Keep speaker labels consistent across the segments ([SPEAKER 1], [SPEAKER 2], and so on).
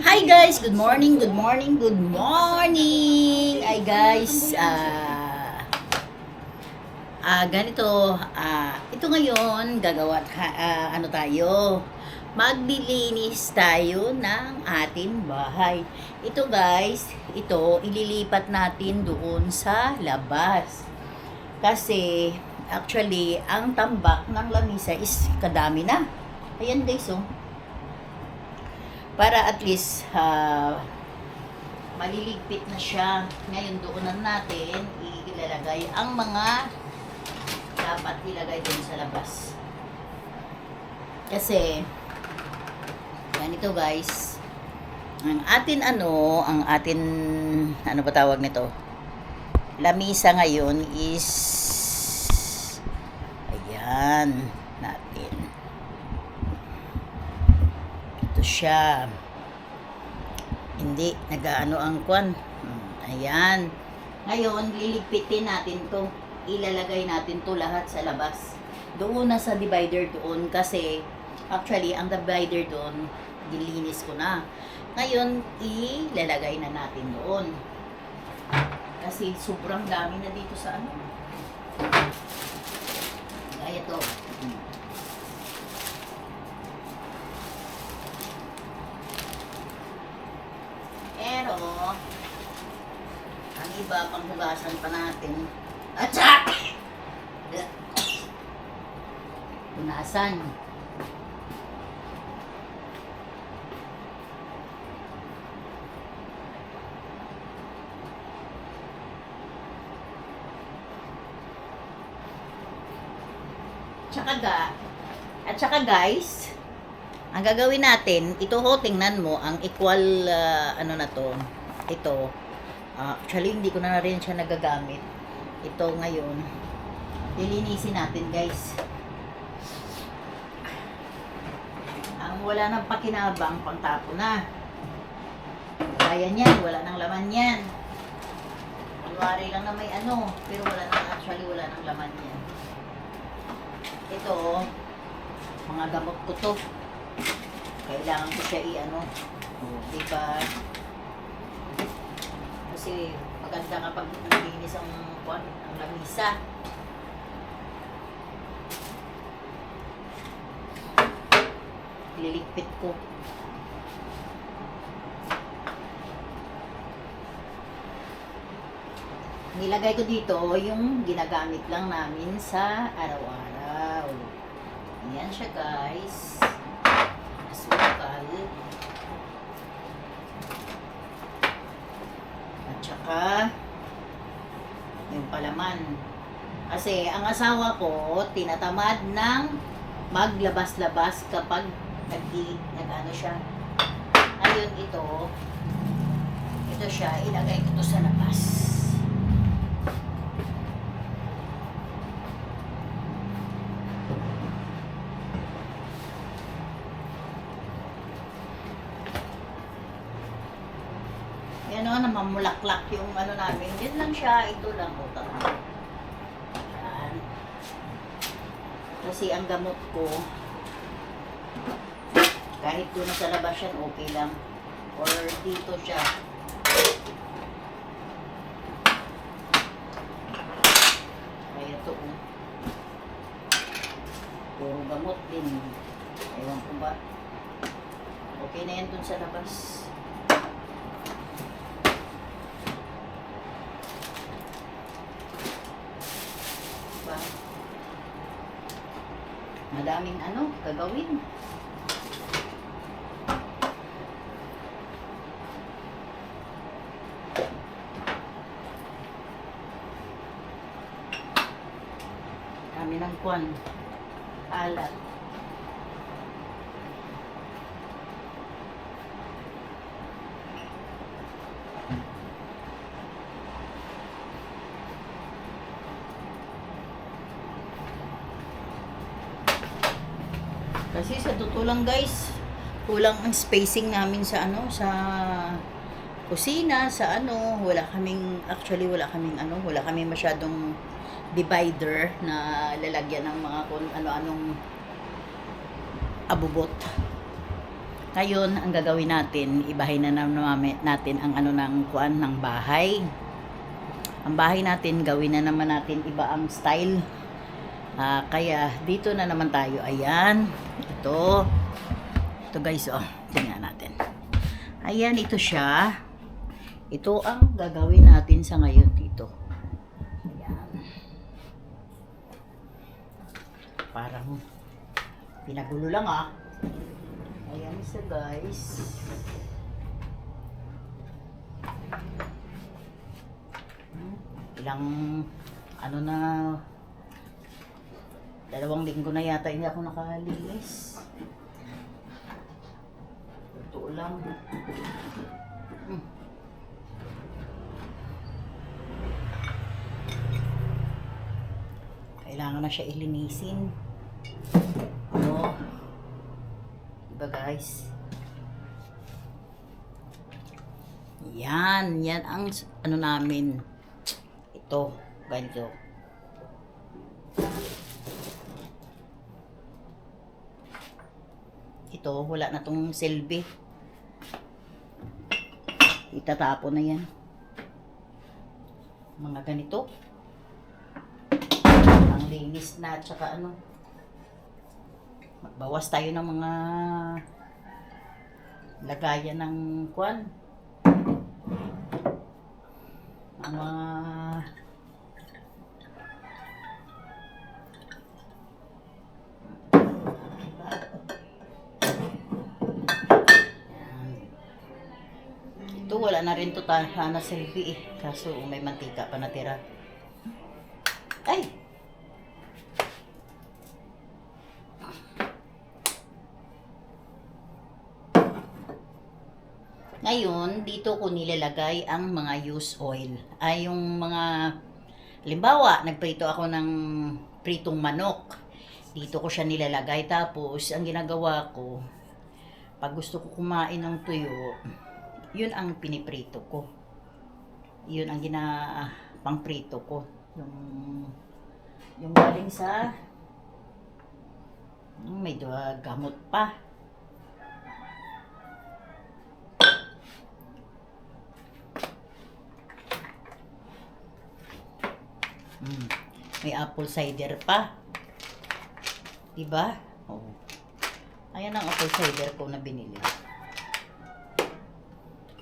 [SPEAKER 1] Hi guys, good morning, good morning, good morning. Ay guys, ganito, ito ngayon gagawa ano tayo? Maglilinis tayo ng ating bahay. Ito guys, ito ililipat natin doon sa labas. Kasi actually, ang tambak ng lamisa is kadami na. Ayan guys, oh. Para at least maliligpit na siya. Ngayon doonan natin ilalagay ang mga dapat ilagay din sa labas. Kasi ganito guys, ang atin ano ba tawag nito? Lamisa ngayon is ayan natin. Ito siya. Hindi nagaano ang kwan. Ayan. Ngayon liligpitin natin 'to. Ilalagay natin 'to lahat sa labas. Doon na sa divider doon kasi actually ang divider doon dilinis ko na. Ngayon ilalagay na natin doon. Kasi sobrang dami na dito sa ano. Kaya to. Pero ang iba panghugasan pa natin. At saka punasan. At saka guys, ang gagawin natin, ito ho, tingnan mo, ang equal, ano na to, ito, actually hindi ko na rin siya nagagamit. Ito ngayon, lilinisin natin guys. Ang wala nang pakinabang, pangtapo na. Kaya niyan, wala nang laman yan. Kunwari lang na may ano, pero wala nang laman yan. Ito, mga gamot ko to. Kailangan ko siya i-ano. Diba? Kasi maganda kapag nalinis ang lamisa. Liligpit ko. Nilagay ko dito yung ginagamit lang namin sa araw-araw. Ayan siya guys. Asukal. At saka yung palaman. Kasi ang asawa ko tinatamad ng maglabas-labas kapag nag-ano siya. Ngayon ito siya, ilagay ko to sa labas. Yan o, namamulaklak yung ano namin. Yan lang siya, ito lang. Yan. Kasi ang gamot ko, kahit doon sa labas yan, okay lang. Or dito siya. Kaya ito o. Puro gamot din. Ewan ko ba. Okay na yan doon sa labas. Madaming ano, gagawin. Dami ng kwan. Alat. Kasi sa totoo lang guys, kulang ang spacing namin sa ano, sa kusina, sa ano, wala kaming masyadong divider na lalagyan ng mga kung ano-anong abubot. Ngayon, ang gagawin natin, ibahin na naman natin ang ano ng kuan ng bahay. Ang bahay natin, gawin na naman natin iba ang style. Kaya dito na naman tayo. Ayan. Ito guys, oh. Tingnan natin. Ayan, ito siya. Ito ang gagawin natin sa ngayon dito. Ayan. Parang pinagulo lang Ayan siya guys. Ilang ano na 2 linggo na yata hindi ako nakalinis. Ito lang. Kailangan na siya ilinisin. Diba guys? Yan ang ano namin. Ito, ganito. Ito, wala na tong silbi. Itatapon na yan. Mga ganito. Ang linis na, tsaka ano. Magbawas tayo ng mga lagayan ng kwan. Mga ito, wala na rin to na selfie kaso may mantika pa natira. Ay! Ngayon, dito ko nilalagay ang mga used oil. Ay, yung mga, halimbawa, nagprito ako ng pritong manok. Dito ko siya nilalagay. Tapos, ang ginagawa ko, pag gusto ko kumain ng tuyo, yun ang piniprito ko. Yun ang pangprito ko. Yung galing sa, may gamot pa. May apple cider pa. Diba? Oh. Ayan ang apple cider ko na binili.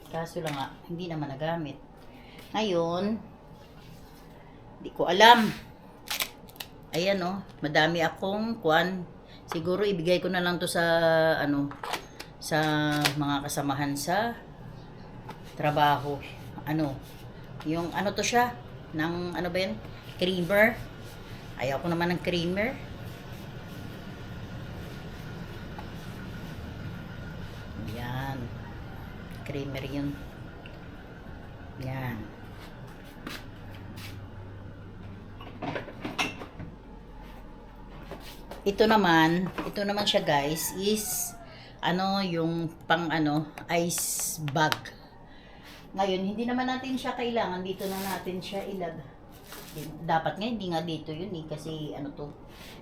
[SPEAKER 1] Kaso lang hindi naman nagamit. Ngayon, hindi ko alam. Ayan madami akong kwan. Siguro ibigay ko na lang to sa sa mga kasamahan sa trabaho. Yung to siya ng ano ba yun? Creamer. Ayaw ko naman ng creamer. Yan. Creamer yun. Yan. Ito naman siya guys is yung pang ice bag. Ngayon, hindi naman natin siya kailangan. Dito na natin siya ilagay. Dapat nga, hindi nga dito yun kasi to,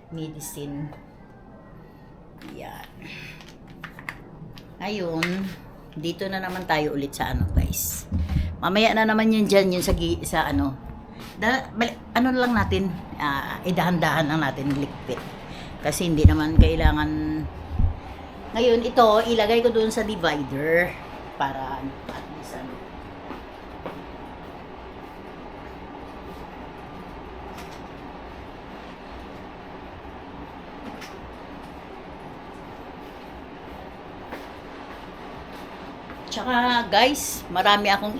[SPEAKER 1] medicine. Yan. Ngayon, dito na naman tayo ulit sa guys. Mamaya na naman yun dyan, yun sa lang natin, idahan-dahan lang natin ligpit. Kasi hindi naman kailangan. Ngayon, ito, ilagay ko doon sa divider para at least Tsaka guys, marami akong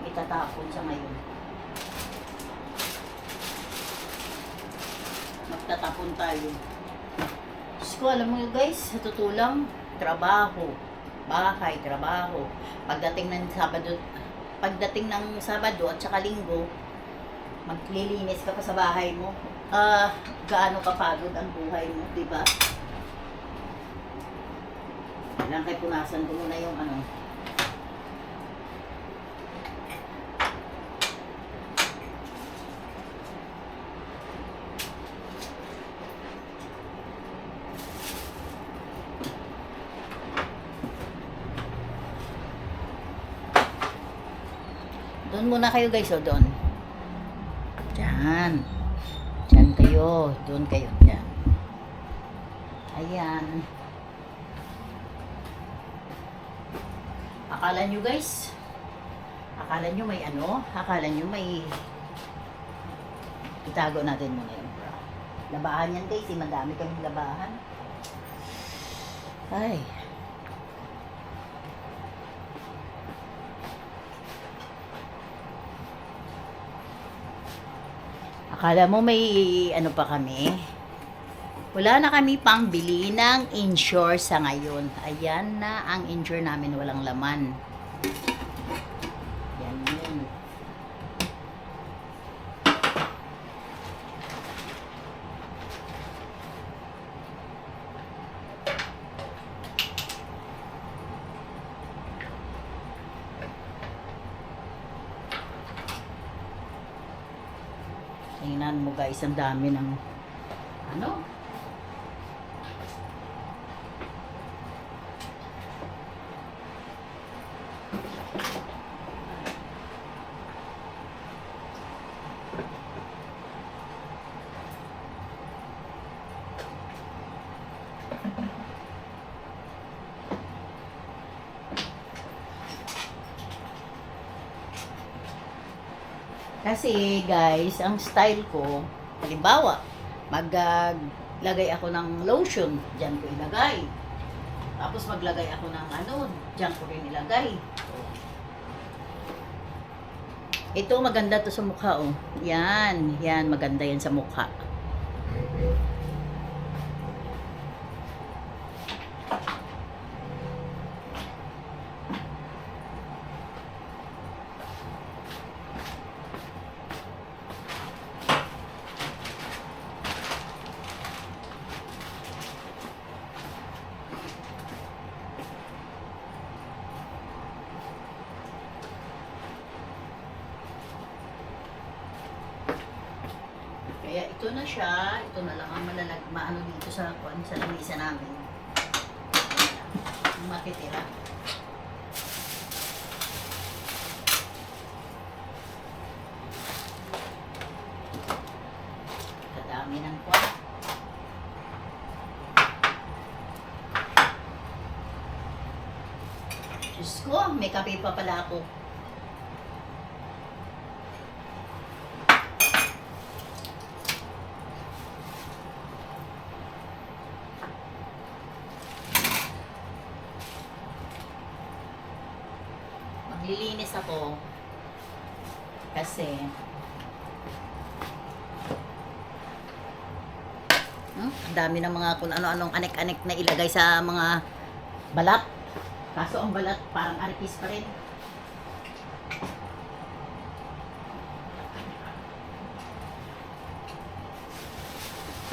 [SPEAKER 1] itatapon sa ngayon. Magtatapon tayo. Diyos ko, alam mo guys, sa tutulang, trabaho, bahay, trabaho. Pagdating ng Sabado at saka Linggo, maglilinis ka pa sa bahay mo. Gaano kapagod ang buhay mo, di ba? Kailangan kayo punasan ko muna yung Doon muna kayo guys, o doon. Diyan. Diyan kayo. Doon kayo. Diyan. Ayan. Akala nyo guys, akala nyo may ano? Akala nyo may itago natin muna yung bra. Labahan yan guys, madami kaming labahan. Ay. Akala mo may ano pa kami? Wala na kami pang bili ng insure sa ngayon. Ayan na ang insure namin, walang laman. Yan yun. Tingnan mo guys, ang dami ng ano? Kasi guys, ang style ko, halimbawa, maglagay ako ng lotion, dyan ko ilagay. Tapos maglagay ako ng ano, dyan ko rin ilagay. Ito maganda to sa mukha, oh. Yan, yan, maganda yan sa mukha. Kaya ito na siya, ito na lang ang maano dito sa lamisa namin. Ang matitira. Kadami ng kwan. Diyos ko, may kape pa pala ako. Lilinis ako kasi ang dami ng mga kung ano-anong anek-anek na ilagay sa mga balat. Kaso ang balat parang aripis pa rin.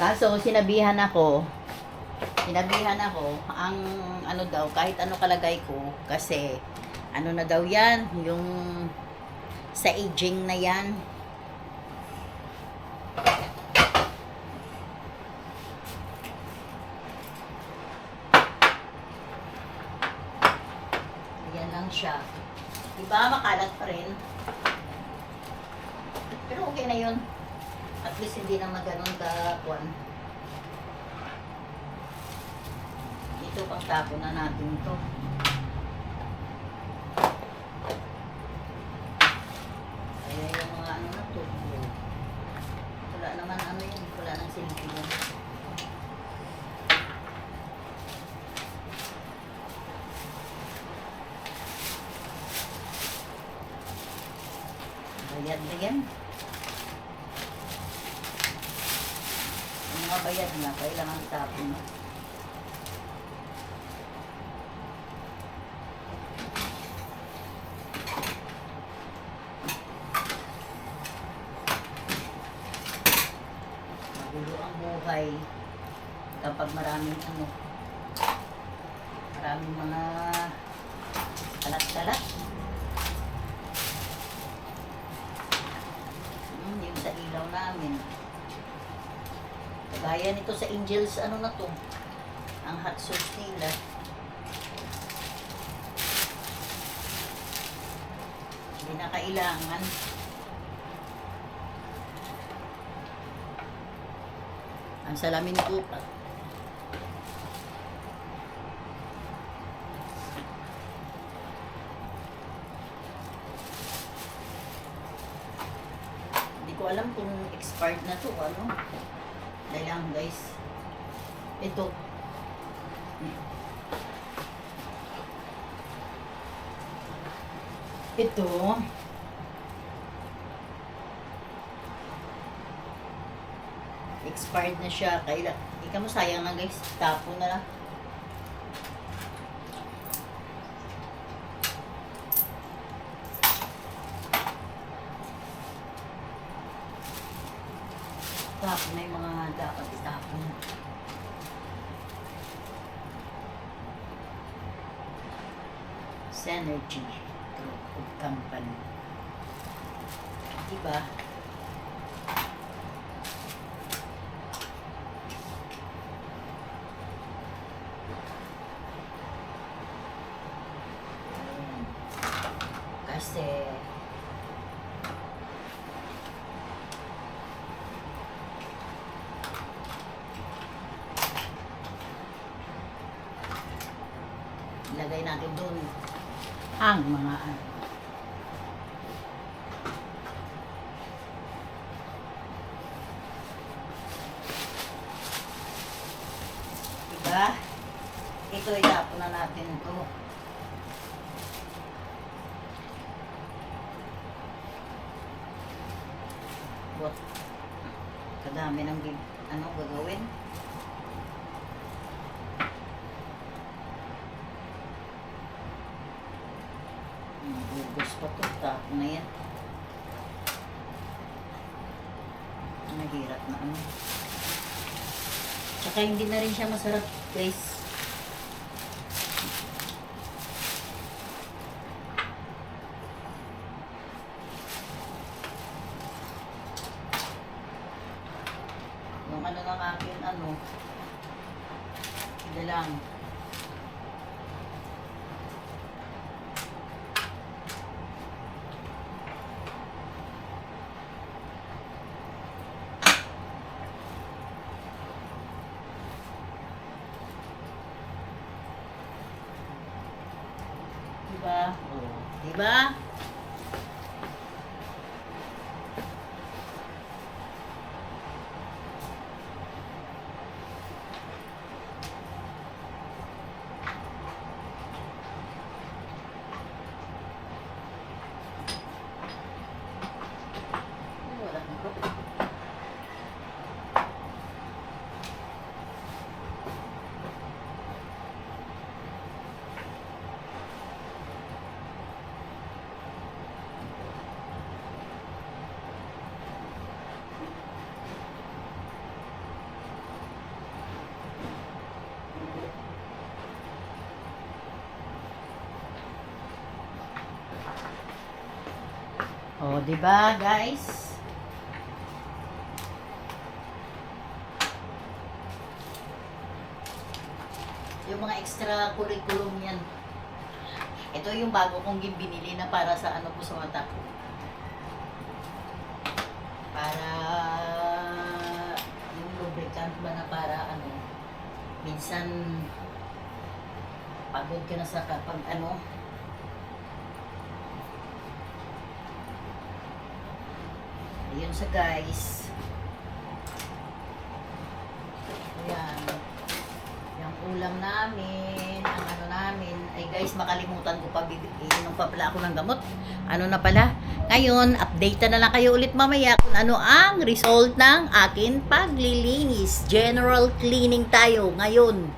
[SPEAKER 1] Kaso sinabihan ako ang ano daw, kahit ano kalagay ko kasi ano na daw yan, yung sa aging na yan. Yan lang siya. Diba makalat pa rin? Pero okay na yun. At least hindi na maganon ka-kwan. Ito pang tapo na natin to. Naman ano yun, wala nang silbi yun. Bayad na yan. Ang mga bayad na, kailangan tapon na. Magulo ang buhay kapag maraming ano, maraming mga kalat-kalat. Yung sa ilaw namin. Kagaya nito sa Angels, ano na to, ang hot sauce nila. kinakailangan. Ang salamin ko pa. Hindi ko alam kung expired na to, ano. Dahil lang guys. Ito. Ito. Expired na siya. Kaya, ika mo sayang na guys. Tapo na lang. Tapo na yung mga dapat itapon. Synergy Group of Company. Diba? Kasi ilagay natin doon ang mga diba? Ito itapon na natin ito. What? Kadami ng ano gagawin. Gusto ko tapon na yan. Mahirap na ano. Tsaka hindi na rin siya masarap guys. Yung ano ng akin ano. Hindi lang. Diba? Oh, diba? Wala nang problem. Oh, 'di ba, guys? Yung mga extra curriculum yan. Ito yung bago kong binili na para sa ano ko sa mata. Para yung lubricant ba na para ano, minsan pagod ka na sa kapag ano, ayun sa guys. Ayan. Yung ulam namin, ang ano namin. Ay guys, makalimutan ko pa inom pa pala ako ng gamot. Ano na pala? Ngayon, update na lang kayo ulit mamaya kung ano ang result ng akin paglilinis. General cleaning tayo ngayon.